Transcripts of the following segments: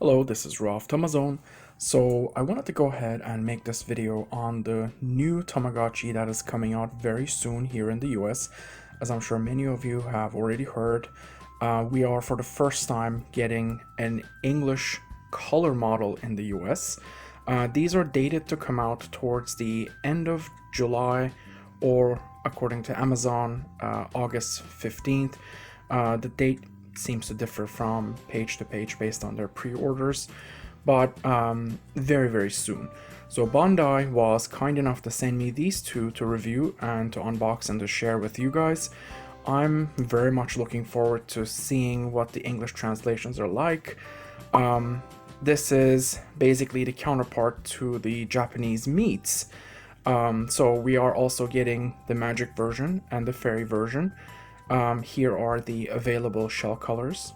Hello, this is Raw of Tamazone. So I wanted to go ahead and make this video on the new Tamagotchi that is coming out very soon here in the US. As I'm sure many of you have already heard, we are for the first time getting an English color model in the US. These are dated to come out towards the end of July, or according to Amazon, August 15th. The date seems to differ from page to page based on their pre-orders, but very soon. So Bandai was kind enough to send me these two to review and to unbox and to share with you guys. I'm very much looking forward to seeing what the English translations are like. This is basically the counterpart to the Japanese meats. So we are also getting the magic version and the fairy version. Here are the available shell colors.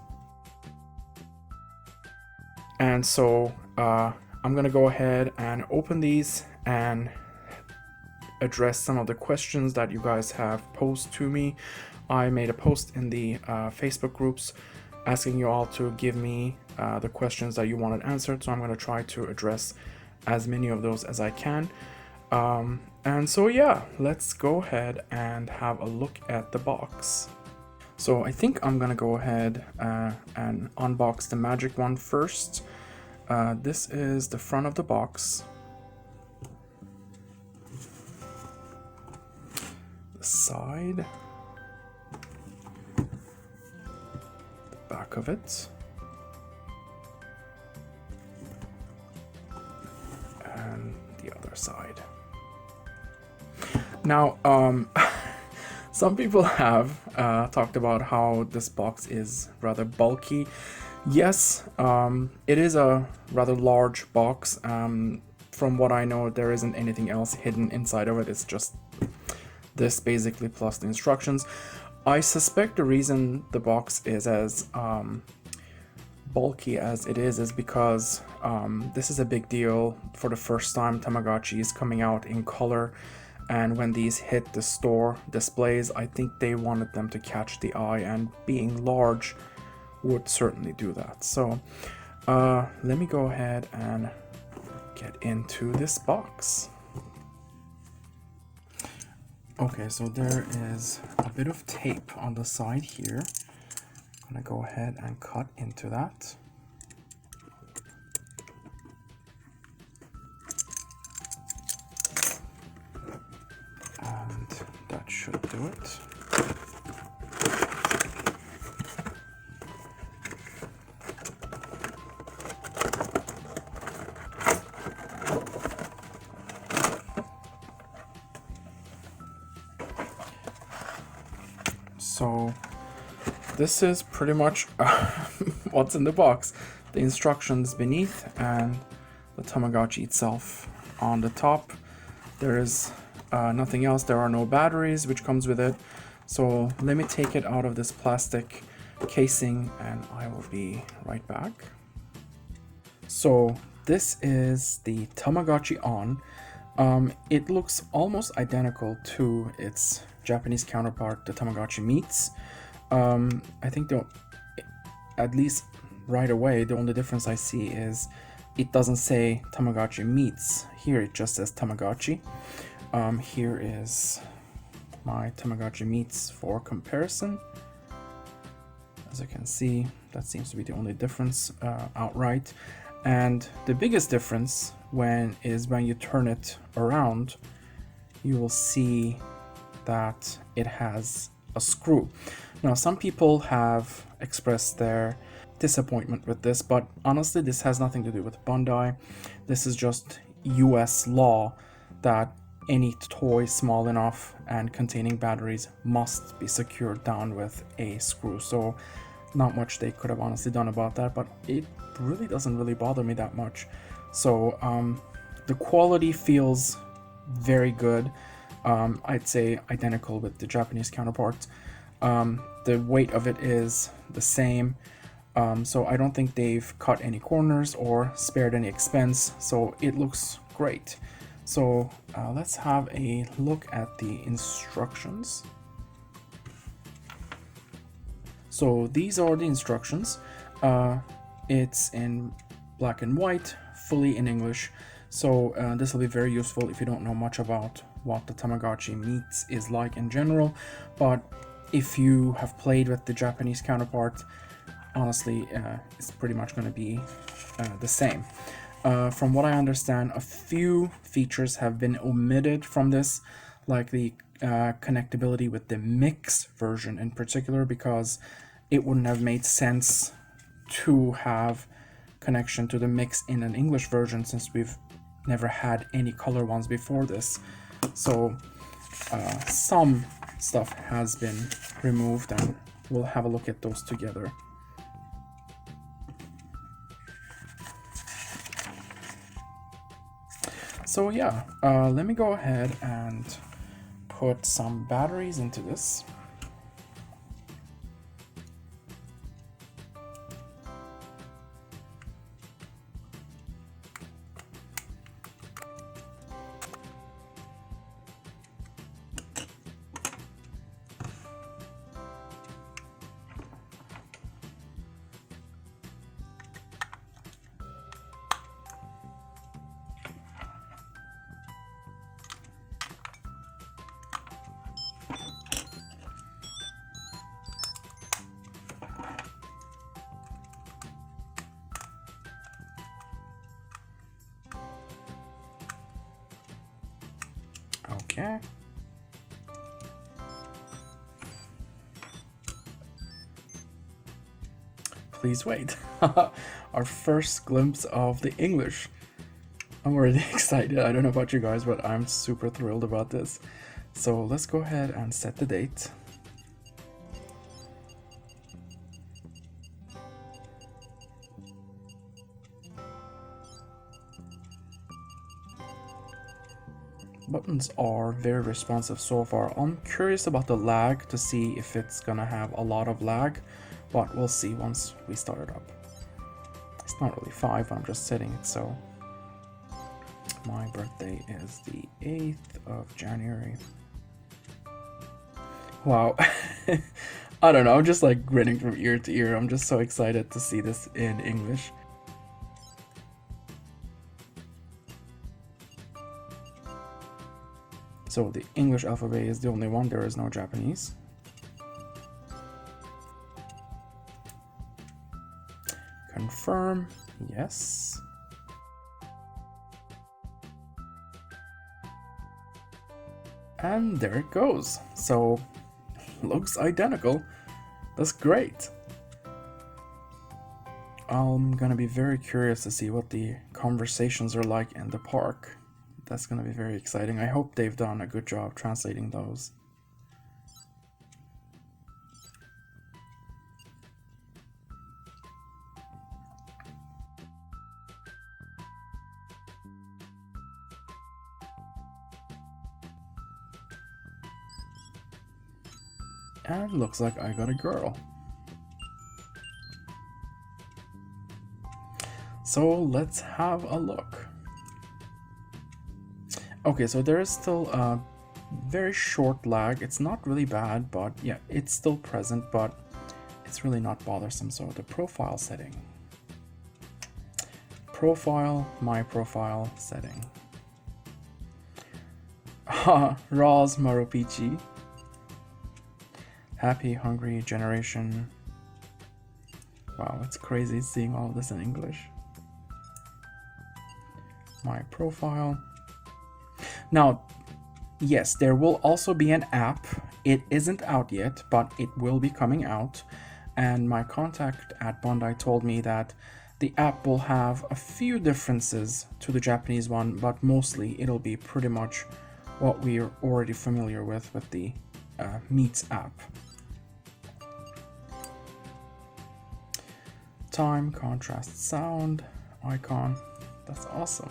And so I'm gonna go ahead and open these and address some of the questions that you guys have posed to me. I made a post in the Facebook groups asking you all to give me the questions that you wanted answered, so I'm gonna try to address as many of those as I can. And so yeah, let's go ahead and have a look at the box. So I think I'm gonna go ahead and unbox the magic one first. This is the front of the box. The side. The back of it. And the other side. Now, some people have talked about how this box is rather bulky. Yes, it is a rather large box. From what I know, there isn't anything else hidden inside of it. It's just this basically plus the instructions. I suspect the reason the box is as bulky as it is because this is a big deal. For the first time, Tamagotchi is coming out in color. And when these hit the store displays, I think they wanted them to catch the eye, and being large would certainly do that. So let me go ahead and get into this box. Okay, so there is a bit of tape on the side here. I'm gonna go ahead and cut into that. And that should do it. So this is pretty much what's in the box. The instructions beneath and the Tamagotchi itself on the top. There is nothing else. There are no batteries, which comes with it. So let me take it out of this plastic casing and I will be right back. So this is the Tamagotchi On. It looks almost identical to its Japanese counterpart, the Tamagotchi meats. I think at least right away, the only difference I see is it doesn't say Tamagotchi meats. Here it just says Tamagotchi. Here is my Tamagotchi meats for comparison. As you can see, that seems to be the only difference outright. And the biggest difference is when you turn it around, you will see that it has a screw. Now, some people have expressed their disappointment with this, but honestly, this has nothing to do with Bandai. This is just US law that any toy small enough and containing batteries must be secured down with a screw. So not much they could have honestly done about that, but it really doesn't really bother me that much. So the quality feels very good. I'd say identical with the Japanese counterparts. The weight of it is the same. So I don't think they've cut any corners or spared any expense. So it looks great. So let's have a look at the instructions. So these are the instructions. It's in black and white, fully in English. So this will be very useful if you don't know much about what the Tamagotchi meets is like in general. But if you have played with the Japanese counterpart, honestly, it's pretty much going to be the same. From what I understand, a few features have been omitted from this, like the connectability with the mix version in particular, because it wouldn't have made sense to have connection to the mix in an English version since we've never had any color ones before this. So some stuff has been removed, and we'll have a look at those together. So yeah, let me go ahead and put some batteries into this. Okay. Please wait. Our first glimpse of the English. I'm already excited. I don't know about you guys, but I'm super thrilled about this. So let's go ahead and set the date. Buttons are very responsive so far. I'm curious about the lag to see if it's gonna have a lot of lag, but we'll see once we start it up. It's not really 5, I'm just setting it so. My birthday is the 8th of January. Wow. I don't know, I'm just like grinning from ear to ear. I'm just so excited to see this in English. So the English alphabet is the only one, there is no Japanese. Confirm, yes. And there it goes. So, looks identical. That's great. I'm gonna be very curious to see what the conversations are like in the park. That's gonna be very exciting. I hope they've done a good job translating those. And looks like I got a girl. So let's have a look. Okay, so there is still a very short lag. It's not really bad, but yeah, it's still present, but it's really not bothersome. So the profile setting. Profile, my profile setting. Roz Marupichi. Happy, hungry generation. Wow, it's crazy seeing all of this in English. My profile. Now, yes, there will also be an app. It isn't out yet, but it will be coming out. And my contact at Bandai told me that the app will have a few differences to the Japanese one, but mostly it'll be pretty much what we're already familiar with the Meets app. Time, contrast, sound, icon. That's awesome.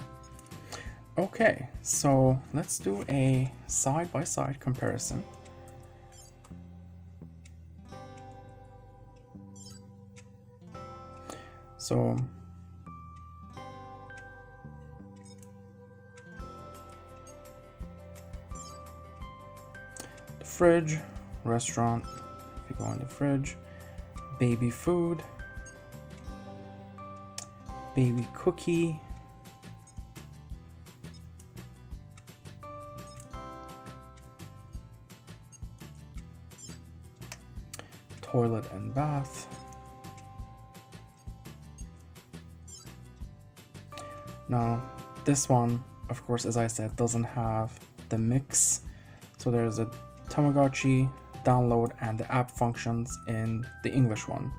Okay, so let's do a side-by-side comparison. So the fridge, restaurant, if you go in the fridge, baby food, baby cookie, toilet and bath. Now, this one, of course, as I said, doesn't have the mix. So there's a Tamagotchi download and the app functions in the English one.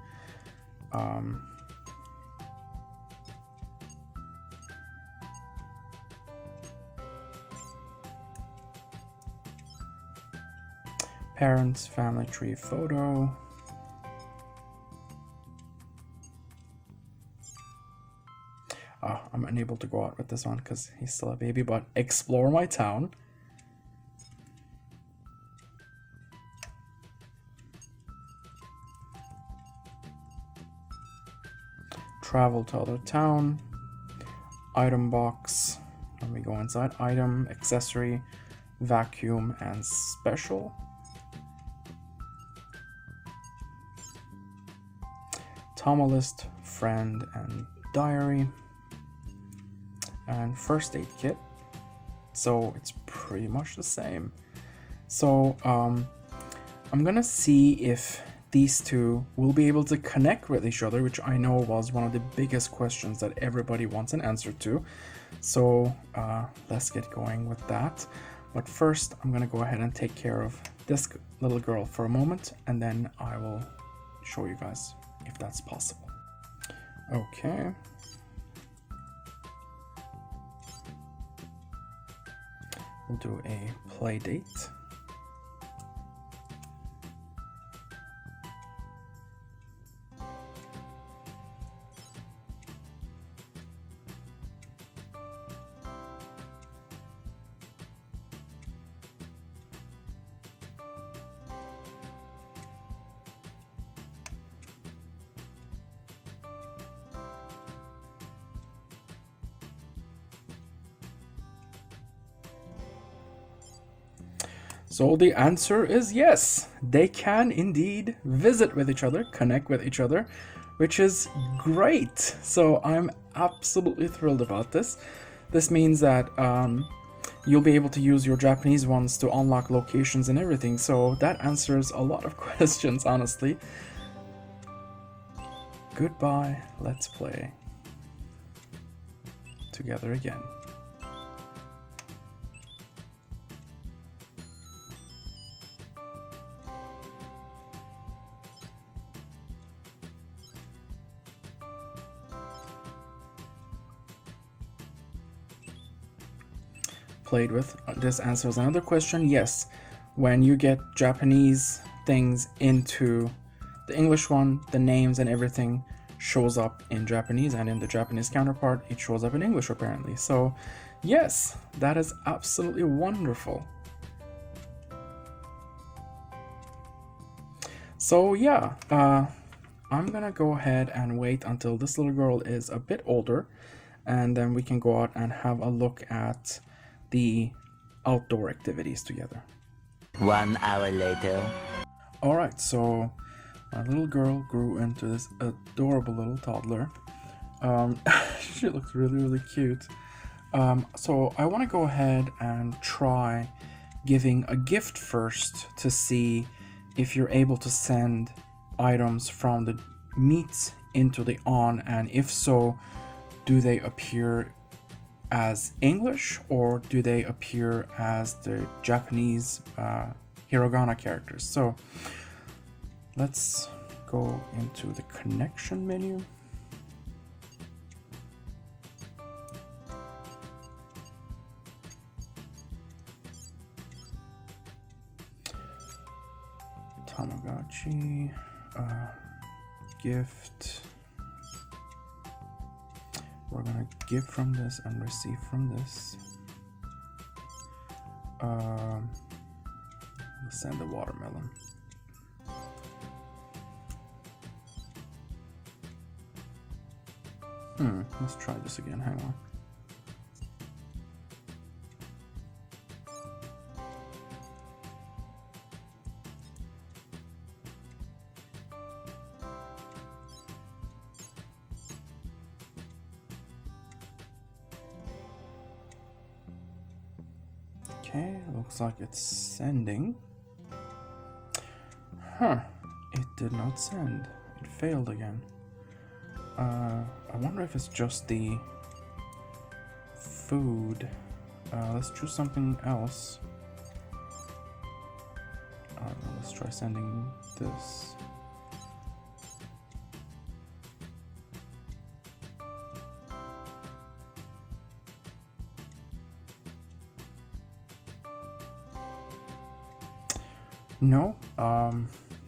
Parents, family tree photo. I'm unable to go out with this one because he's still a baby, but explore my town. Travel to other town. Item box. Let me go inside. Item, accessory, vacuum, and special. Tama list, friend, and diary. And first aid kit. So it's pretty much the same. So I'm gonna see if these two will be able to connect with each other, which I know was one of the biggest questions that everybody wants an answer to. So let's get going with that. But first, I'm gonna go ahead and take care of this little girl for a moment, and then I will show you guys if that's possible. Okay. We'll do a play date. So the answer is yes, they can indeed visit with each other, connect with each other, which is great. So I'm absolutely thrilled about this. This means that you'll be able to use your Japanese ones to unlock locations and everything. So that answers a lot of questions, honestly. Goodbye, let's play together again. Played with. This answers another question. Yes, when you get Japanese things into the English one, the names and everything shows up in Japanese, and in the Japanese counterpart it shows up in English apparently. So yes, that is absolutely wonderful. So yeah, I'm gonna go ahead and wait until this little girl is a bit older, and then we can go out and have a look at the outdoor activities together. 1 hour later. Alright, so my little girl grew into this adorable little toddler. She looks really, really cute. So I want to go ahead and try giving a gift first to see if you're able to send items from the meets into the on, and if so, do they appear as English or do they appear as the Japanese hiragana characters? So let's go into the connection menu. Tamagotchi, gift. We're gonna give from this and receive from this. Let's send the watermelon. Let's try this again, hang on. Okay, looks like it's sending. Huh, it did not send. It failed again. I wonder if it's just the food. Let's choose something else. Let's try sending this. No,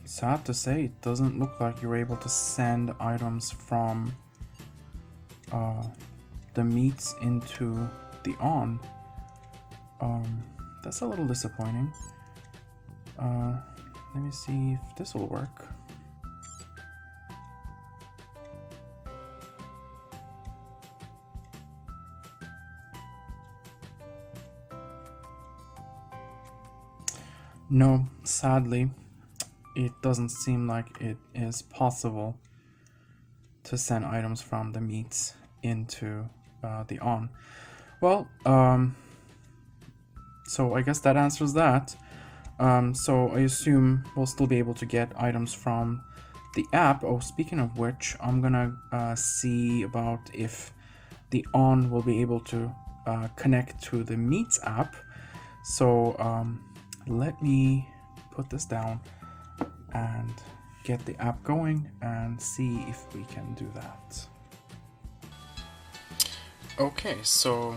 sad to say, it doesn't look like you're able to send items from the meats into the on. That's a little disappointing. Let me see if this will work. No, sadly, it doesn't seem like it is possible to send items from the meats into the on. Well, so I guess that answers that. So I assume we'll still be able to get items from the app. Oh, speaking of which, I'm gonna see about if the on will be able to connect to the meats app. So let me put this down and get the app going and see if we can do that. Okay, so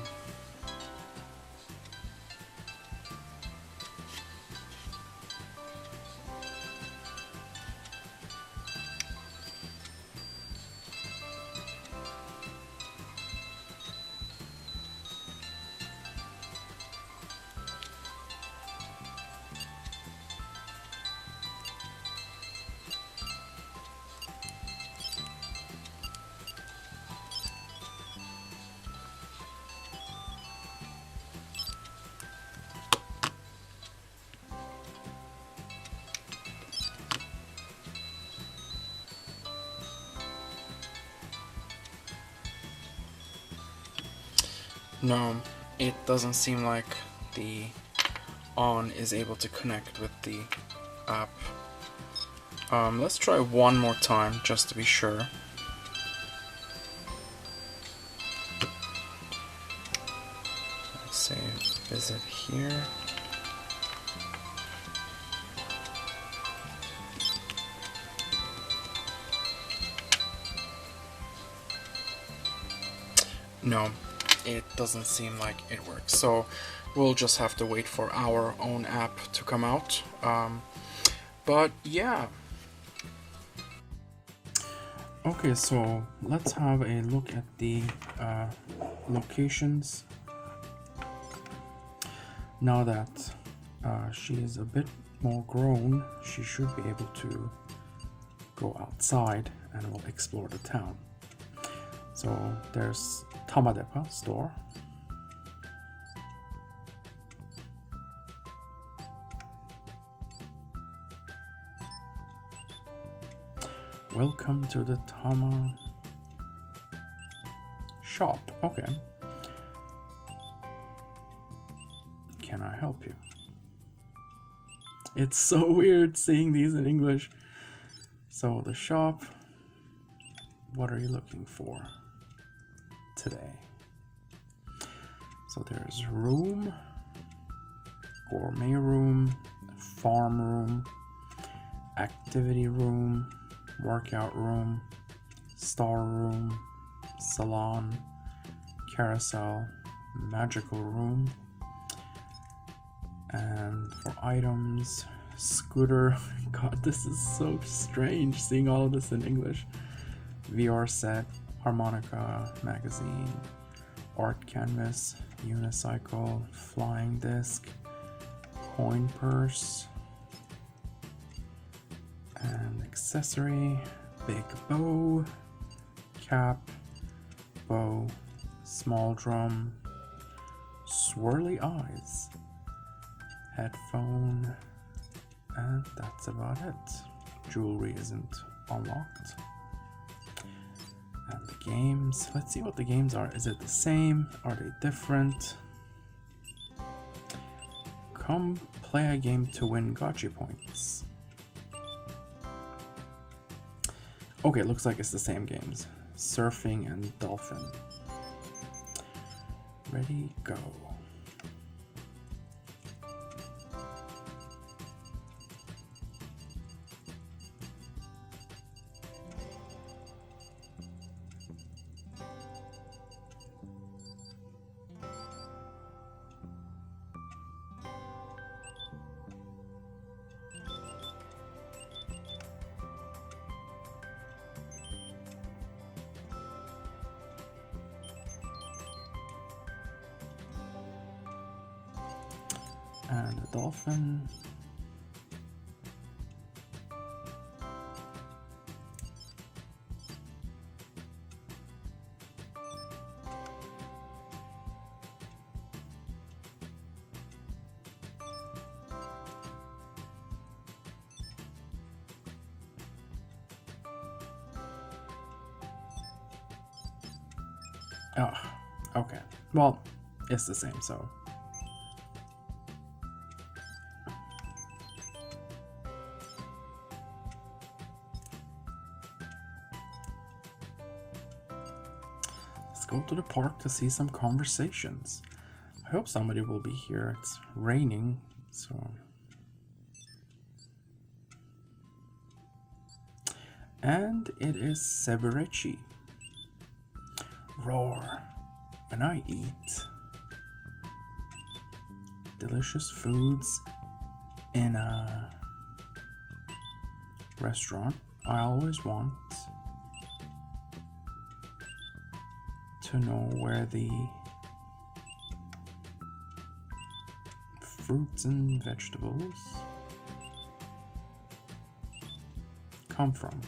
no, it doesn't seem like the on is able to connect with the app. Let's try one more time just to be sure. Let's say visit here. No, it doesn't seem like it works. So we'll just have to wait for our own app to come out. But yeah. Okay, so let's have a look at the locations. Now that she is a bit more grown, she should be able to go outside and we'll explore the town. So there's Tamadepa store. Welcome to the Tama shop. Okay. Can I help you? It's so weird seeing these in English. So the shop. What are you looking for today? So there's room, gourmet room, farm room, activity room, workout room, star room, salon, carousel, magical room, and for items, scooter. God, this is so strange seeing all of this in English. VR set, harmonica, magazine, art canvas, unicycle, flying disc, coin purse, and accessory, big bow, cap, bow, small drum, swirly eyes, headphone, and that's about it. Jewelry isn't unlocked. And the games, let's see what the games are. Is it the same? Are they different? Come play a game to win gotcha points. Okay, looks like it's the same games. Surfing and Dolphin. Ready, go. And a dolphin. Oh, okay. Well, it's the same, so. Let's go to the park to see some conversations. I hope somebody will be here. It's raining, so. And it is Severici. Roar. When I eat delicious foods in a restaurant, I always want to know where the fruits and vegetables come from.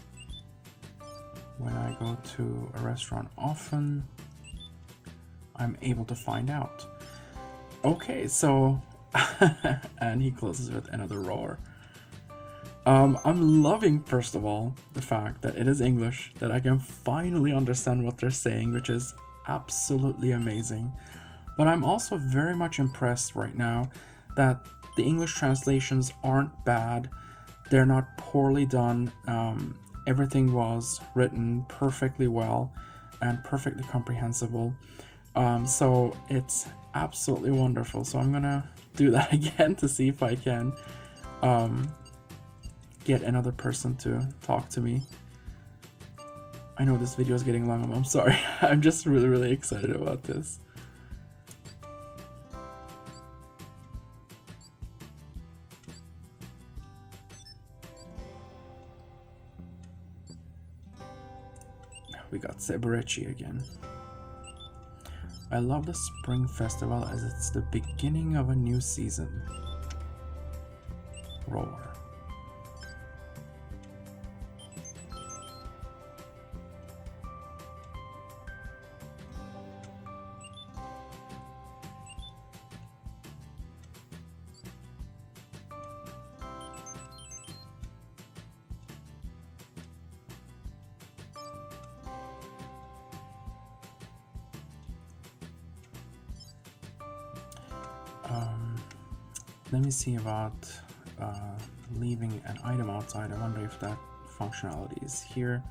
When I go to a restaurant often, I'm able to find out. Okay, so and he closes with another roar. I'm loving, first of all, the fact that it is English, that I can finally understand what they're saying, which is absolutely amazing. But I'm also very much impressed right now that the English translations aren't bad. They're not poorly done. Everything was written perfectly well and perfectly comprehensible. So it's absolutely wonderful. So I'm gonna do that again to see if I can get another person to talk to me. I know this video is getting long, I'm sorry. I'm just really excited about this. We got Seberici again. I love the Spring Festival as it's the beginning of a new season. Roar. Let me see about leaving an item outside. I wonder if that functionality is here.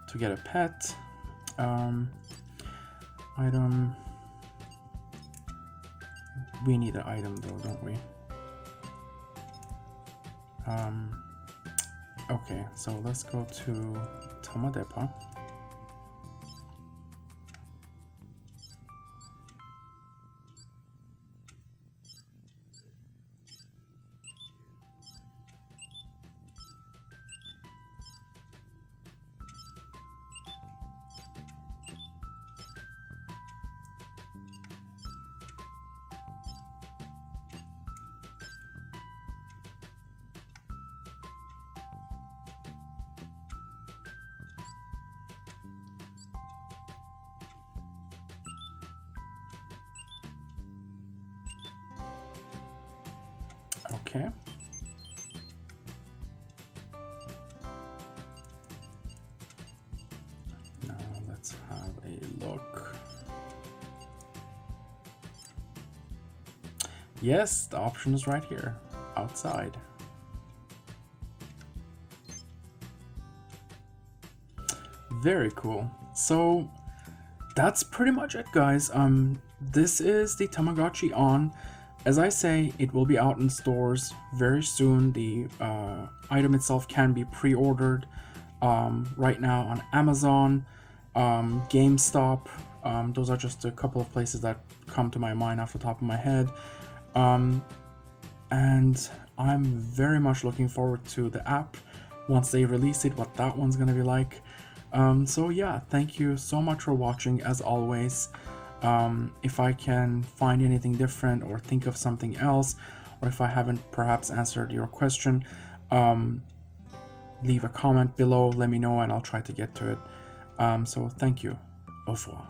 To get a pet. Item. We need an item though, don't we? Okay, so let's go to Tamadepa. Okay. Now let's have a look. Yes, the option is right here, outside. Very cool. So that's pretty much it, guys. This is the Tamagotchi On. As I say, it will be out in stores very soon. The item itself can be pre-ordered right now on Amazon, GameStop. Those are just a couple of places that come to my mind off the top of my head. And I'm very much looking forward to the app once they release it, what that one's gonna be like. So yeah, thank you so much for watching as always. If I can find anything different or think of something else, or if I haven't perhaps answered your question, leave a comment below, let me know, and I'll try to get to it. So thank you. Au revoir.